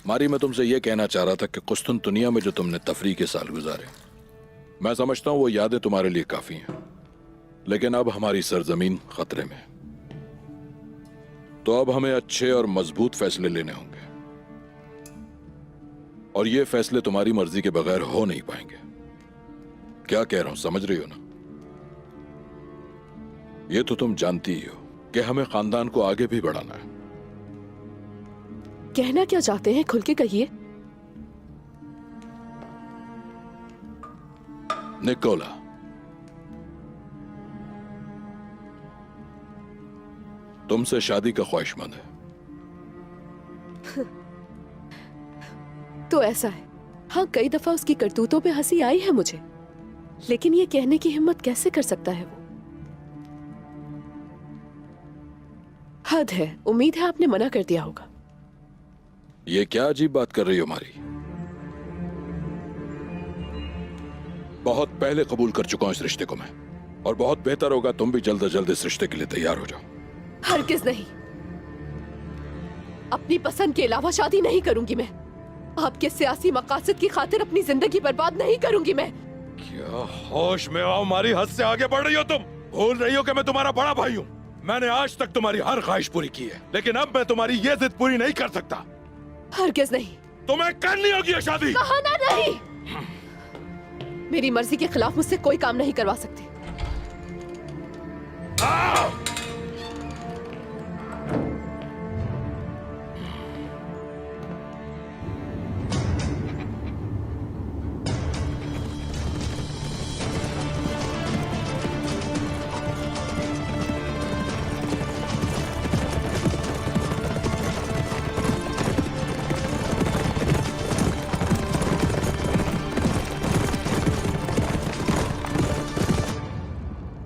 मारी, मैं तुमसे यह कहना चाह रहा था कि कुस्तुनतुनिया में जो तुमने तफरीह के साल गुजारे, मैं समझता हूं वो यादें तुम्हारे लिए काफी हैं, लेकिन अब हमारी सरजमीन खतरे में। तो अब हमें अच्छे और मजबूत फैसले लेने होंगे, और ये फैसले तुम्हारी मर्जी के बगैर हो नहीं पाएंगे। क्या कह रहा हूं, समझ रही हो ना? ये तो तुम जानती ही हो कि हमें खानदान को आगे भी बढ़ाना है। कहना क्या चाहते हैं, खुल के कहिए। निकोला, तुमसे शादी का ख्वाहिशमंद है। तो ऐसा है, हाँ, कई दफा उसकी करतूतों पे हंसी आई है मुझे, लेकिन ये कहने की हिम्मत कैसे कर सकता है वो? हद है। उम्मीद है आपने मना कर दिया होगा। ये क्या अजीब बात कर रही हो मारी? बहुत पहले कबूल कर चुका हूं इस रिश्ते को मैं, और बहुत बेहतर होगा तुम भी जल्द से जल्द इस रिश्ते के लिए तैयार हो जाओ। हरगिज नहीं। अपनी पसंद के अलावा शादी नहीं करूंगी मैं। आपके सियासी मकासद की खातिर अपनी जिंदगी बर्बाद नहीं करूंगी मैं। क्या होश में आओ मारी, हद से आगे बढ़ रही हो तुम। भूल रही हो कि मैं तुम्हारा बड़ा भाई हूँ। मैंने आज तक तुम्हारी हर ख्वाहिश पूरी की है, लेकिन अब मैं तुम्हारी ये जिद पूरी नहीं कर सकता। हरगिज नहीं। तुम्हें करनी होगी ये शादी। कहा ना नहीं। मेरी मर्जी के खिलाफ मुझसे कोई काम नहीं करवा सकते।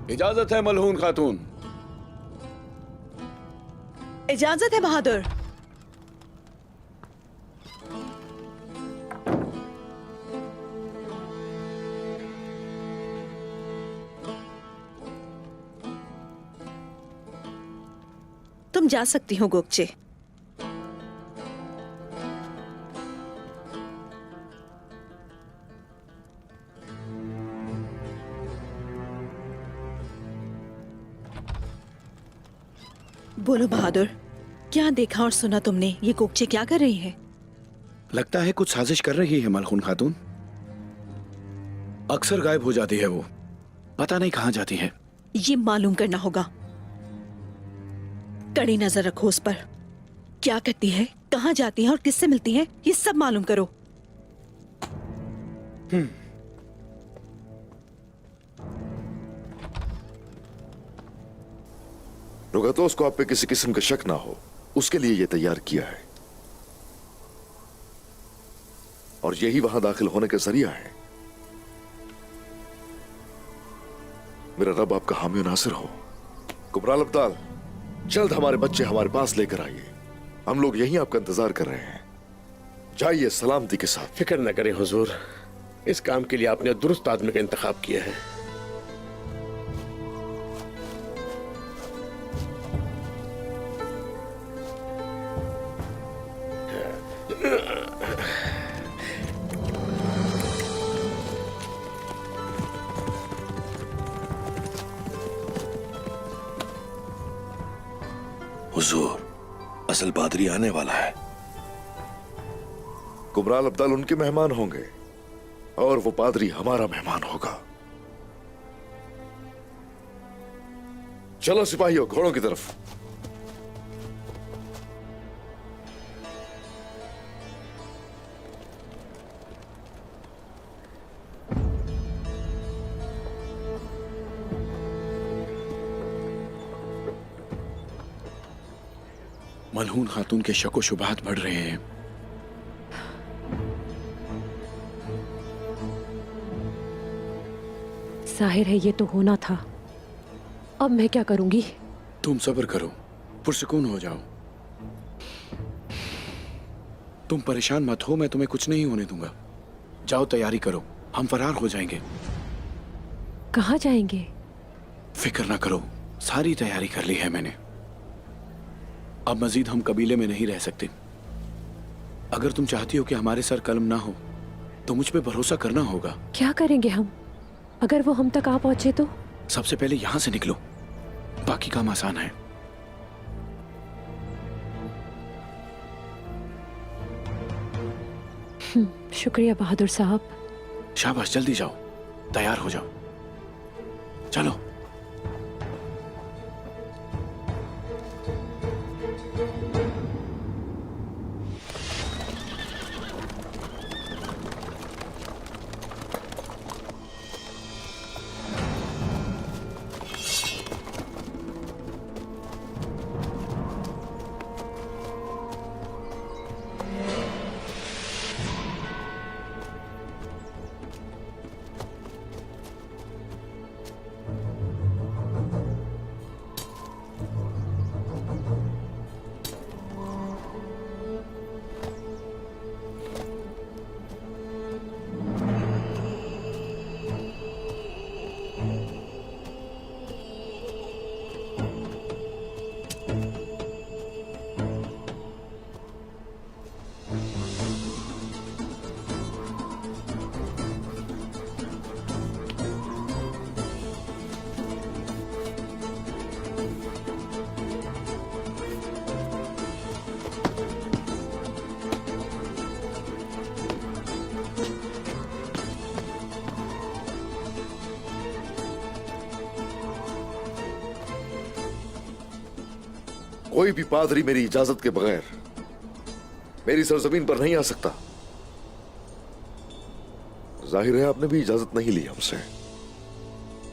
इजाजत है मलहून खातून। इजाजत है बहादुर। तुम जा सकती हो गोकचे। बोलो बहादुर, क्या देखा और सुना तुमने? ये गोकचे क्या कर रही है? लगता है कुछ साजिश कर रही है मलहून खातून। अक्सर गायब हो जाती है वो, पता नहीं कहां जाती है। ये मालूम करना होगा। कड़ी नजर रखो उस पर। क्या करती है, कहां जाती है और किससे मिलती है, ये सब मालूम करो। रुगतोस को आप पे किसी किस्म का शक ना हो, उसके लिए यह तैयार किया है, और यही वहां दाखिल होने का जरिया है। मेरा रब आपका हामी और नासिर हो। कुबराल अब्दाल, जल्द हमारे बच्चे हमारे पास लेकर आइए। हम लोग यहीं आपका इंतजार कर रहे हैं। जाइए सलामती के साथ। फिक्र न करें हुजूर, इस काम के लिए आपने दुरुस्त आदमी का इंतखाब किया है। हुजूर, असल पादरी आने वाला है। कुबराल अब्दाल उनके मेहमान होंगे और वो पादरी हमारा मेहमान होगा। चलो सिपाहियों, घोड़ों की तरफ। मलहून खातून के शक व शुबहात बढ़ रहे हैं। जाहिर है ये तो होना था। अब मैं क्या करूंगी? तुम सब्र करो, पुरसुकून हो जाओ। तुम परेशान मत हो, मैं तुम्हें कुछ नहीं होने दूंगा। जाओ तैयारी करो, हम फरार हो जाएंगे। कहाँ जाएंगे? फिक्र ना करो, सारी तैयारी कर ली है मैंने। अब मजीद हम कबीले में नहीं रह सकते। अगर तुम चाहती हो कि हमारे सर कलम ना हो तो मुझ पे भरोसा करना होगा। क्या करेंगे हम अगर वो हम तक आ पहुंचे तो? सबसे पहले यहां से निकलो, बाकी काम आसान है। शुक्रिया बहादुर साहब। शाबाश, जल्दी जाओ, तैयार हो जाओ, चलो। कोई भी पादरी मेरी इजाजत के बगैर मेरी सरजमीन पर नहीं आ सकता। जाहिर है आपने भी इजाजत नहीं ली हमसे।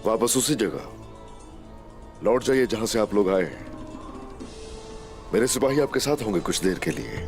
वापस उसी जगह लौट जाइए जहां से आप लोग आए हैं। मेरे सिपाही आपके साथ होंगे कुछ देर के लिए।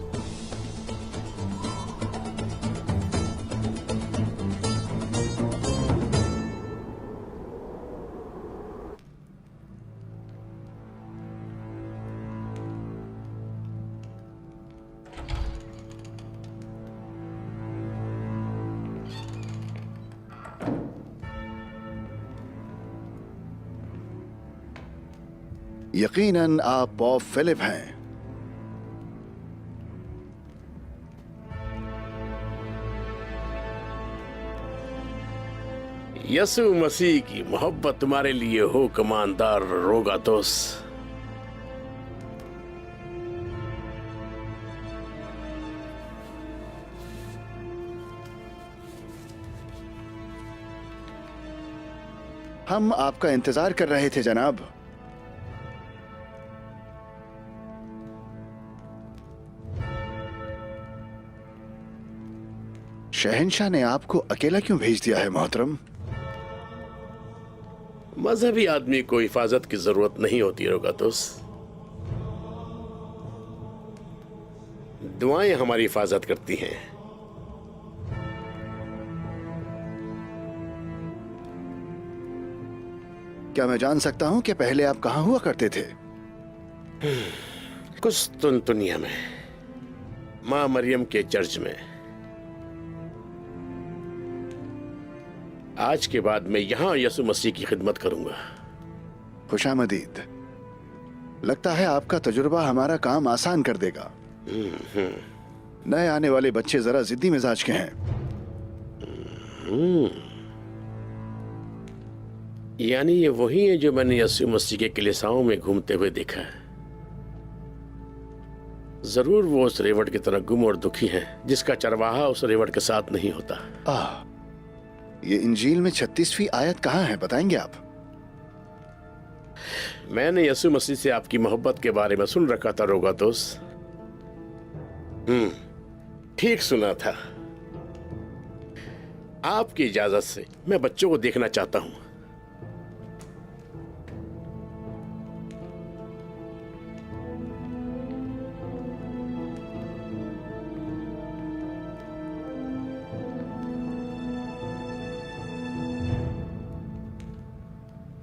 यकीनन आप पॉप फिलिप हैं। यसु मसीह की मोहब्बत तुम्हारे लिए हो कमांडर रोगातोस। हम आपका इंतजार कर रहे थे जनाब। शहंशाह ने आपको अकेला क्यों भेज दिया है मोहतरम? मजहबी आदमी को हिफाजत की जरूरत नहीं होती रोगातोस। दुआएं हमारी हिफाजत करती हैं। क्या मैं जान सकता हूं कि पहले आप कहां हुआ करते थे? कुछ दुनिया में, मां मरियम के चर्च में। आज के बाद मैं यहां यसु मसीह की खिदमत करूंगा। खुशामदीद। लगता है आपका तजुर्बा हमारा काम आसान कर देगा। नए आने वाले बच्चे जरा जिद्दी मिजाज के हैं। यानी ये वही है जो मैंने यसु मसीह के कलीसियाओं में घूमते हुए देखा है। जरूर वो उस रेवट की तरह गुम और दुखी है जिसका चरवाहा उस रेवट के साथ नहीं होता। ये इंजील में 36वीं आयत कहाँ है, बताएंगे आप? मैंने यसु मसीह से आपकी मोहब्बत के बारे में सुन रखा था रोगातोस। ठीक सुना था। आपकी इजाजत से मैं बच्चों को देखना चाहता हूं।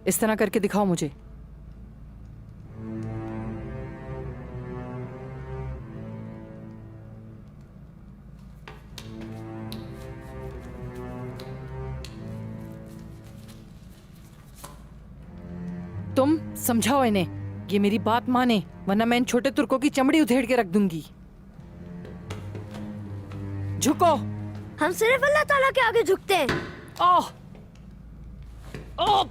इस तरह करके दिखाओ मुझे। तुम समझाओ इन्हें, ये मेरी बात माने, वरना मैं इन छोटे तुर्कों की चमड़ी उधेड़ के रख दूंगी। झुको। हम सिर्फ अल्लाह ताला के आगे झुकते हैं। ओह ओह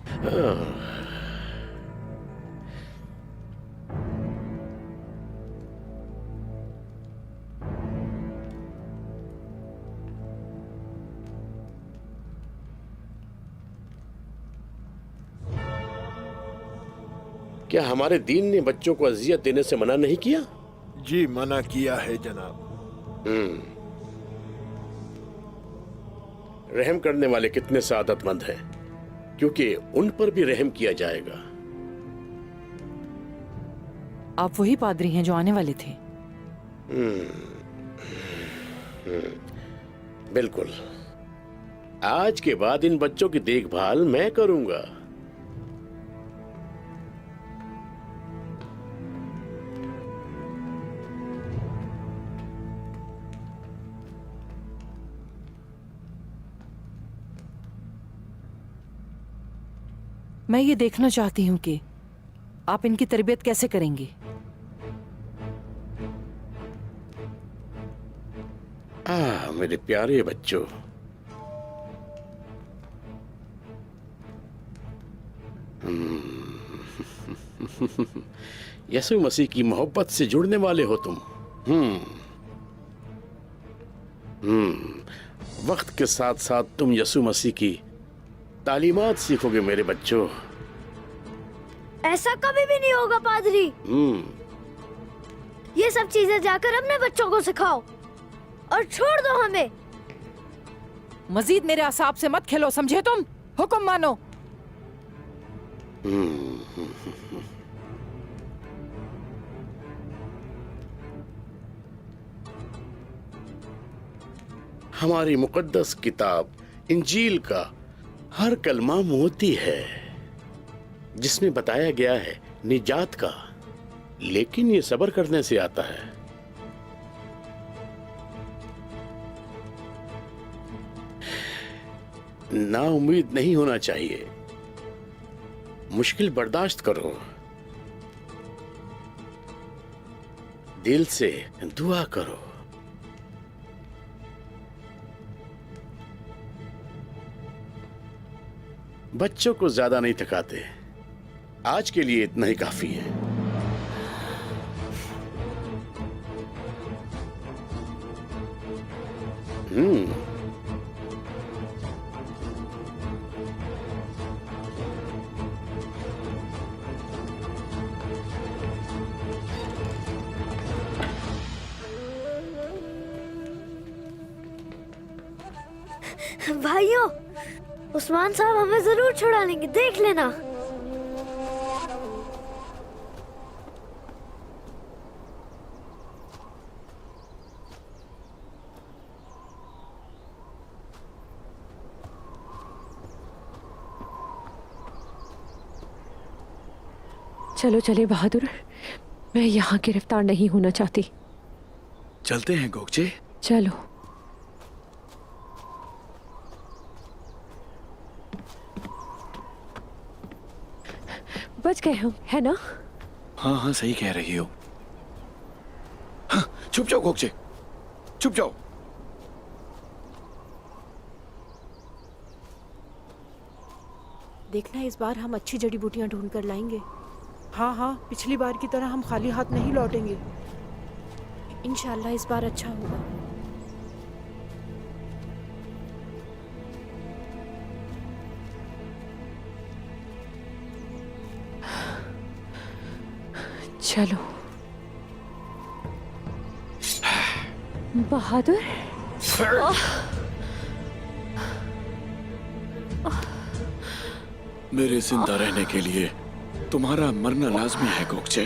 क्या हमारे दीन ने बच्चों को अजियत देने से मना नहीं किया? जी मना किया है जनाब। रहम करने वाले कितने सादतमंद हैं, क्योंकि उन पर भी रहम किया जाएगा। आप वही पादरी हैं जो आने वाले थे। बिल्कुल। आज के बाद इन बच्चों की देखभाल मैं करूंगा। मैं ये देखना चाहती हूँ कि आप इनकी तरबियत कैसे करेंगी। मेरे प्यारे बच्चों, यसु मसीह की मोहब्बत से जुड़ने वाले हो तुम। वक्त के साथ साथ तुम यसु मसीह की तालीमात सीखोगे मेरे बच्चों। ऐसा कभी भी नहीं होगा पादरी। ये सब चीजें जाकर अपने बच्चों को सिखाओ और छोड़ दो हमें। मजीद मेरे असाब से मत खेलो, समझे तुम? हुक्म मानो। हमारी मुकद्दस किताब इंजील का हर कलमा मोती है जिसमें बताया गया है निजात का, लेकिन ये सब्र करने से आता है। ना उम्मीद नहीं होना चाहिए, मुश्किल बर्दाश्त करो, दिल से दुआ करो। बच्चों को ज्यादा नहीं थकाते, आज के लिए इतना ही काफी है। भाइयों, उस्मान साहब हमें जरूर छुड़ा लेंगे, देख लेना। चलो चले बहादुर, मैं यहाँ गिरफ्तार नहीं होना चाहती। चलते हैं गोगचे। चलो। बच गए हम, है ना? हाँ हाँ सही कह रही हो। हाँ, छुप जाओ गोगचे, छुप जाओ। देखना, इस बार हम अच्छी जड़ी बूटियां ढूंढ कर लाएंगे। हाँ हाँ, पिछली बार की तरह हम खाली हाथ नहीं लौटेंगे। इंशाल्लाह इस बार अच्छा होगा। चलो बहादुर। मेरे जिंदा रहने के लिए तुम्हारा मरना लाजमी है गोगचे।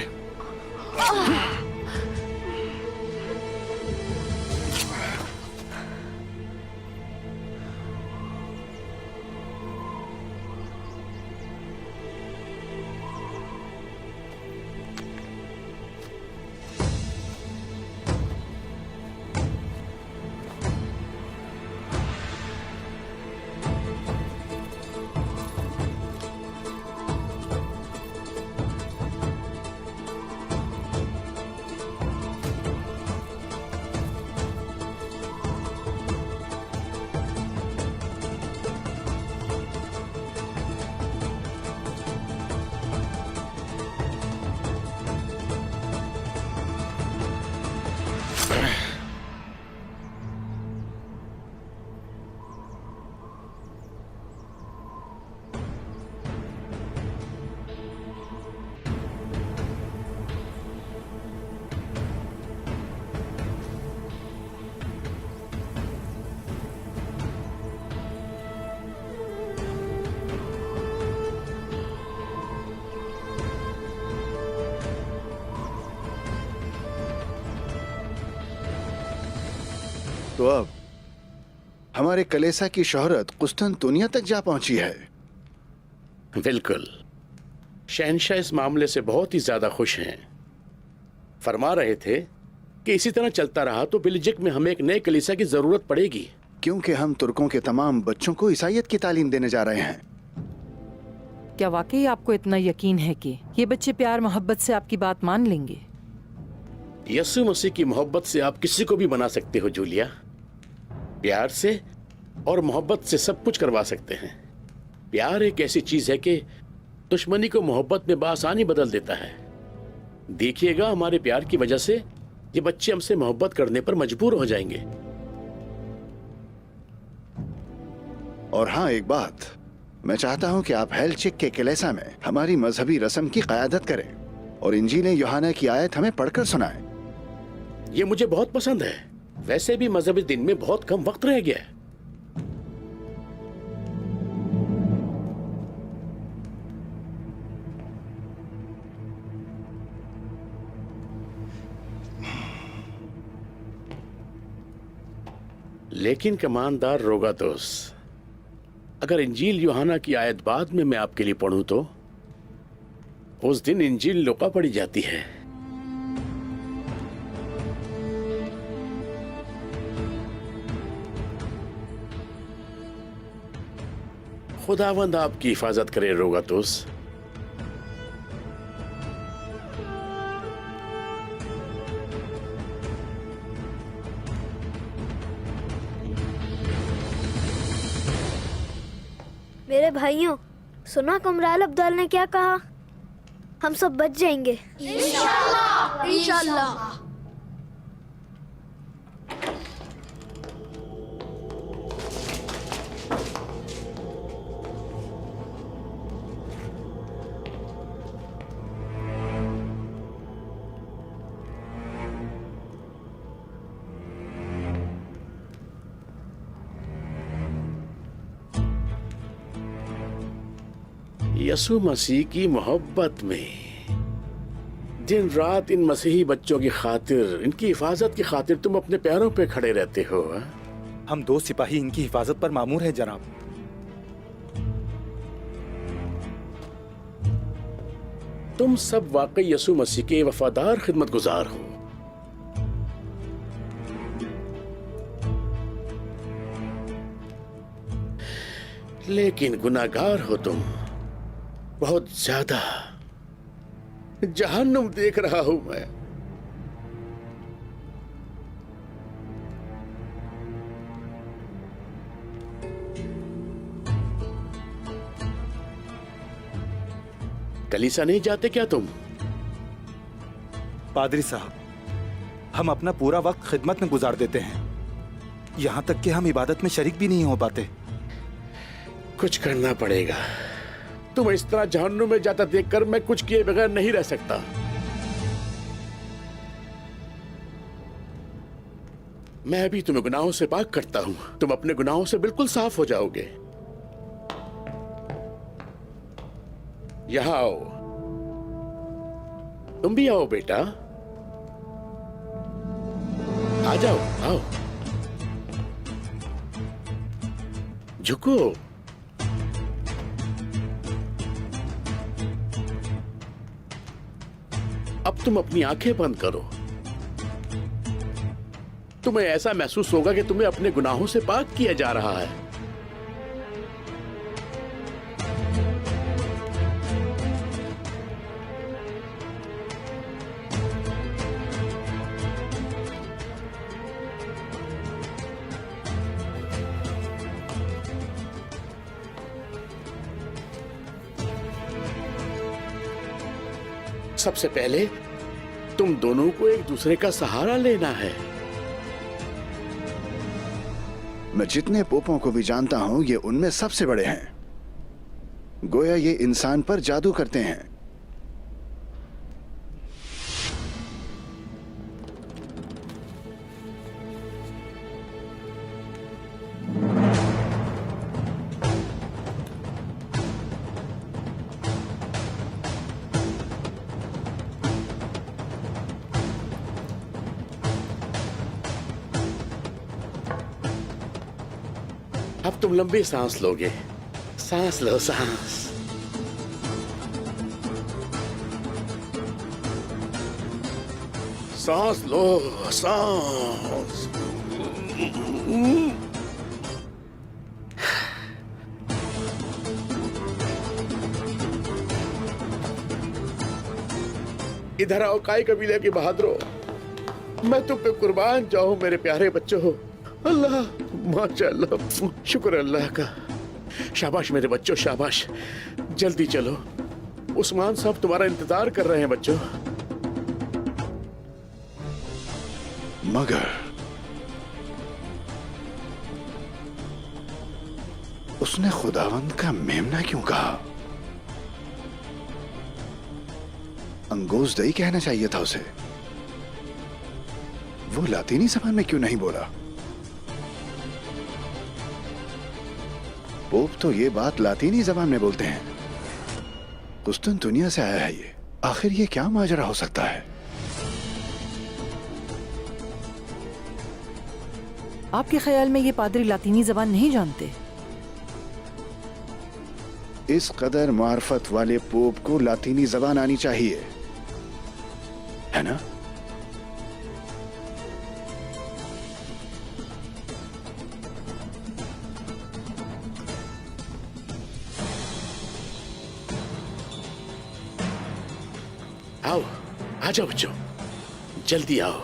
तो अब हमारे कलेसा की शोहरत कुस्तुनतुनिया तक जा पहुंची है। बिल्कुल, शहनशाह इस मामले से बहुत ही ज्यादा खुश हैं। फरमा रहे थे कि इसी तरह चलता रहा तो बिल्जिक में हमें एक नए कलीसा की जरूरत पड़ेगी, क्योंकि हम तुर्कों के तमाम बच्चों को ईसाइयत की तालीम देने जा रहे हैं। क्या वाकई आपको इतना यकीन है कि ये बच्चे प्यार मोहब्बत से आपकी बात मान लेंगे? यीशु मसीह की मोहब्बत से आप किसी को भी बना सकते हो जूलिया। प्यार से और मोहब्बत से सब कुछ करवा सकते हैं। प्यार एक ऐसी चीज है कि दुश्मनी को मोहब्बत में बआसानी बदल देता है। देखिएगा, हमारे प्यार की वजह से ये बच्चे हमसे मोहब्बत करने पर मजबूर हो जाएंगे। और हाँ, एक बात, मैं चाहता हूं कि आप हेलचिक के कलेसा में हमारी मजहबी रस्म की क़यादत करें और इंजील यूहन्ना की आयत हमें पढ़कर सुनाएं। ये मुझे बहुत पसंद है। वैसे भी मजहबी दिन में बहुत कम वक्त रह गया है। लेकिन कमानदार रोगातोस, अगर इंजील यूहन्ना की आयत बाद में मैं आपके लिए पढ़ूं तो उस दिन इंजील लुका पड़ी जाती है। खुदावंद आपकी हिफाजत करे रोगातोस। मेरे भाइयों, सुना कुमराल अब्दाल ने क्या कहा? हम सब बच जाएंगे इंशाअल्लाह। इंशाअल्लाह। यसु मसीह की मोहब्बत में दिन रात इन मसीही बच्चों की खातिर, इनकी हिफाजत की खातिर तुम अपने पैरों पे खड़े रहते हो। हम 2 सिपाही इनकी हिफाजत पर मामूर हैं जनाब। तुम सब वाकई यसु मसीह के वफादार खिदमतगुजार हो। लेकिन गुनाहगार हो तुम, बहुत ज्यादा। जहन्नुम देख रहा हूं मैं। कलीसा नहीं जाते क्या तुम? पादरी साहब, हम अपना पूरा वक्त खिदमत में गुजार देते हैं, यहाँ तक कि हम इबादत में शरीक भी नहीं हो पाते। कुछ करना पड़ेगा। तुम इस तरह जहन्नुम में जाता देखकर मैं कुछ किए बगैर नहीं रह सकता। मैं भी तुम्हें गुनाहों से पाक करता हूं। तुम अपने गुनाहों से बिल्कुल साफ हो जाओगे। यहां आओ। तुम भी आओ बेटा, आ जाओ, आओ। झुको। अब तुम अपनी आंखें बंद करो। तुम्हें ऐसा महसूस होगा कि तुम्हें अपने गुनाहों से पाक किया जा रहा है। सबसे पहले तुम दोनों को एक दूसरे का सहारा लेना है। मैं जितने पोपों को भी जानता हूं, ये उनमें सबसे बड़े हैं। गोया ये इंसान पर जादू करते हैं। अब तुम लंबी सांस लोगे। सांस लो, सांस। सांस लो, सांस। इधर आओ काई कबीले की बहादुरों, मैं तुम पे कुर्बान जाऊं मेरे प्यारे बच्चों। अल्लाह, माशाअल्लाह, शुक्र अल्लाह का। शाबाश मेरे बच्चों, शाबाश। जल्दी चलो, उस्मान साहब तुम्हारा इंतजार कर रहे हैं बच्चों। मगर उसने खुदावंद का मेमना क्यों कहा? अंगोज़दई कहना चाहिए था उसे। वो लातीनी जबान में क्यों नहीं बोला? पोप तो ये बात लातीनी जबान में बोलते हैं। कुस्तुन दुनिया से आया है ये। आखिर ये क्या माजरा हो सकता है? आपके ख्याल में ये पादरी लातीनी जबान नहीं जानते? इस कदर मार्फत वाले पोप को लातीनी जबान आनी चाहिए, है ना? आओ, आ जाओ बच्चों, जल्दी आओ।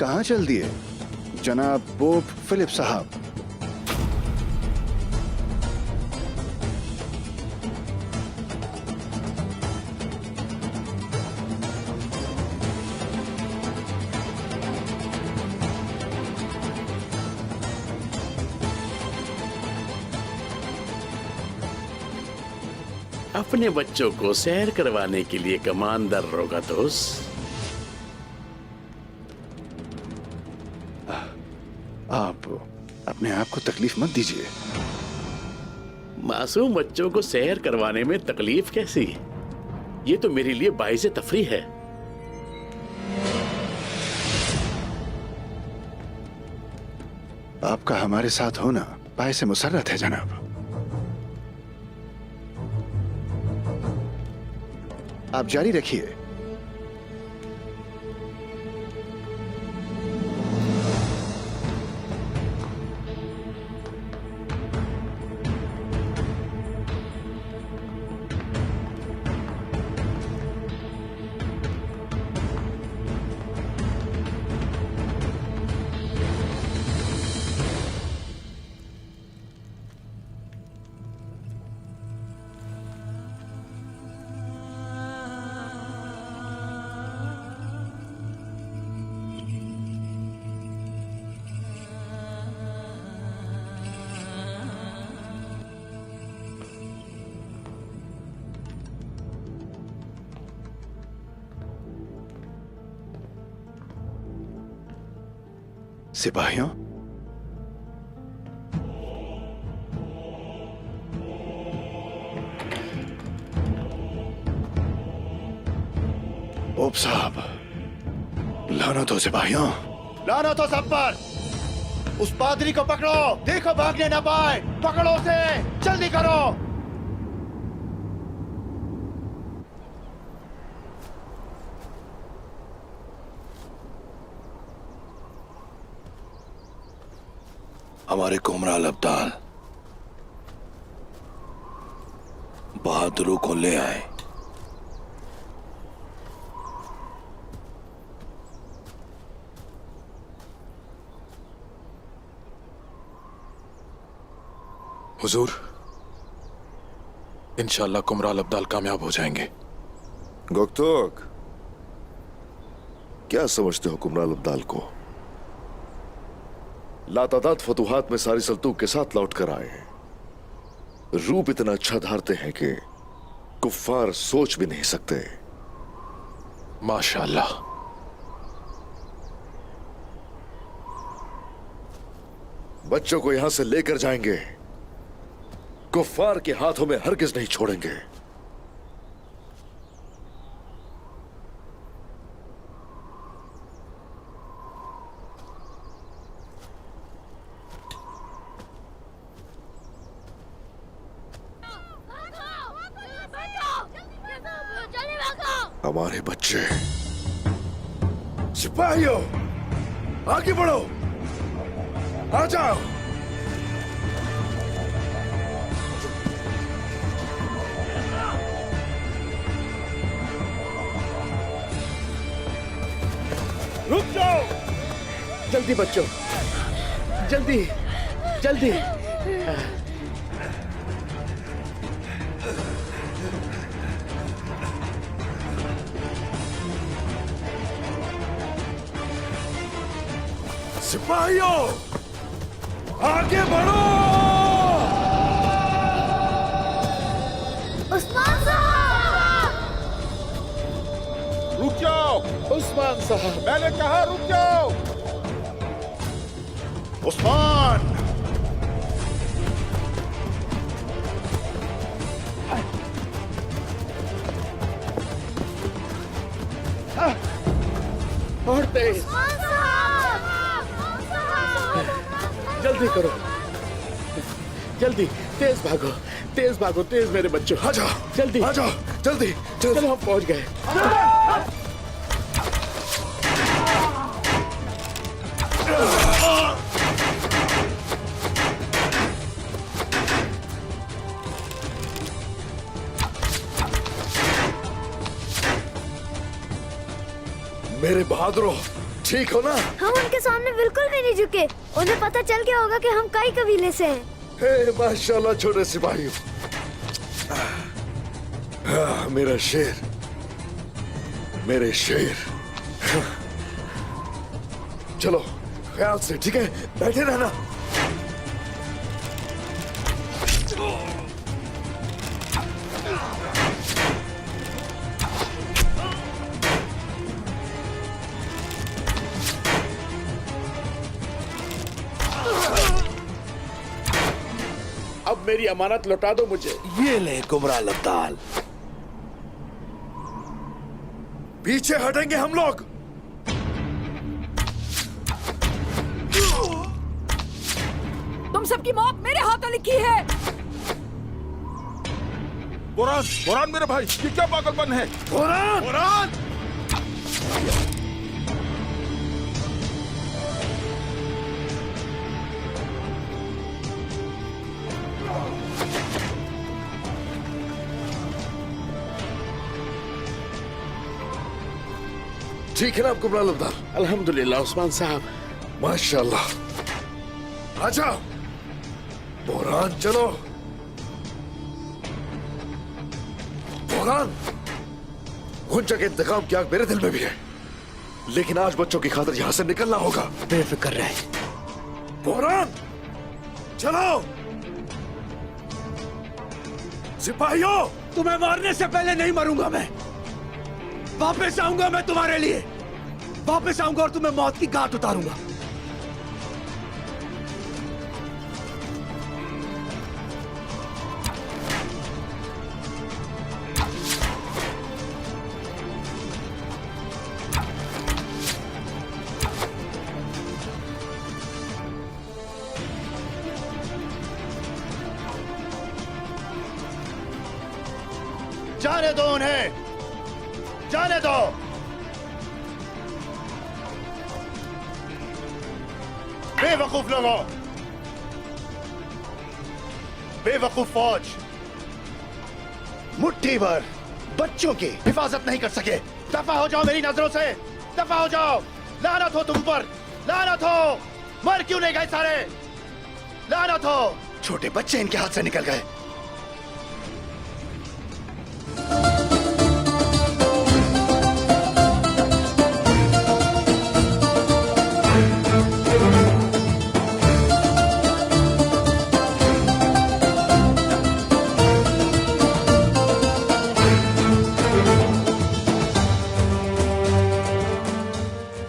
कहाँ चल दिए जनाब पोप फिलिप साहब? अपने बच्चों को सैर करवाने के लिए कमांडर रोगातोस। आप अपने आप को तकलीफ मत दीजिए। मासूम बच्चों को सैर करवाने में तकलीफ कैसी? ये तो मेरे लिए बाइज़े तफरी है। आपका हमारे साथ होना बाइसे मुसर्रत है जनाब। आप जारी रखिए। सिपाहियों, पोप साहब, लानत हो सिपाहियों, लानत हो सब पर। उस पादरी को पकड़ो, देखो भागने ना पाए। पकड़ो उसे, जल्दी करो। हमारे कुमराल अब्दाल बहादुरों को ले आए। हुजूर, इंशाल्लाह कुमराल अब्दाल कामयाब हो जाएंगे। गोक्तोक, क्या समझते हो कुमराल अब्दाल को? लातादाद फतुहात में सारी सल्तूक के साथ लौट कर आए हैं। रूप इतना अच्छा धारते हैं कि कुफ्फार सोच भी नहीं सकते। माशाअल्लाह। बच्चों को यहां से लेकर जाएंगे कुफ्फार के हाथों में हरगिज नहीं छोड़ेंगे। हमारे बच्चे, सिपाहियों, आगे बढ़ो, आ जाओ। रुक जाओ, जल्दी बच्चों, जल्दी जल्दी। सिपाहियों, आगे बढ़ो। उस्मान साहब! रुक जाओ, उस्मान साहब, मैंने कहा रुक जाओ। उस्मान! और तेज, उस्मान साहब! जल्दी करो, जल्दी, तेज भागो, तेज भागो, तेज मेरे बच्चों। आ जाओ, जल्दी, आ जाओ, जल्दी जल्दी। चलो हम पहुंच गए। मेरे बहादुरों, ठीक हो ना? हम उनके सामने बिल्कुल भी नहीं झुके। उन्हें पता चल गया होगा कि हम कई कबीले से हैं। हे माशाल्लाह छोटे सिपाहियों। मेरा शेर, मेरे शेर। चलो ख्याल से, ठीक है? बैठे रहना। अब मेरी अमानत लौटा दो मुझे। ये ले कुमराल अब्दाल। पीछे हटेंगे हम लोग। तुम सबकी मौत मेरे हाथों लिखी है। कुरान, कुरान मेरे भाई, ये क्या पागलपन है? कुरान, कुरान! ठीक है ना आपको कुमराल अब्दाल? अल्हम्दुलिल्लाह उस्मान साहब। माशाल्लाह। आ जाओ, बुरहान चलो। बुरहान, गुंजा के इंतकाम की आग मेरे दिल में भी है, लेकिन आज बच्चों की खातिर यहां से निकलना होगा। बेफिक्र रहे। बुरहान चलो। सिपाहियों, तुम्हें मारने से पहले नहीं मरूंगा मैं। वापस आऊंगा मैं तुम्हारे लिए, वापस आऊंगा और तुम्हें मौत की घाट उतारूंगा। जाने दो उन्हें, जाने दो। बेवकूफ लोगों, बेवकूफ फौज, मुट्ठी भर बच्चों की हिफाजत नहीं कर सके। दफा हो जाओ मेरी नजरों से, दफा हो जाओ। लानत हो तुम पर, लानत हो। मर क्यों नहीं गए सारे? लानत हो। छोटे बच्चे इनके हाथ से निकल गए।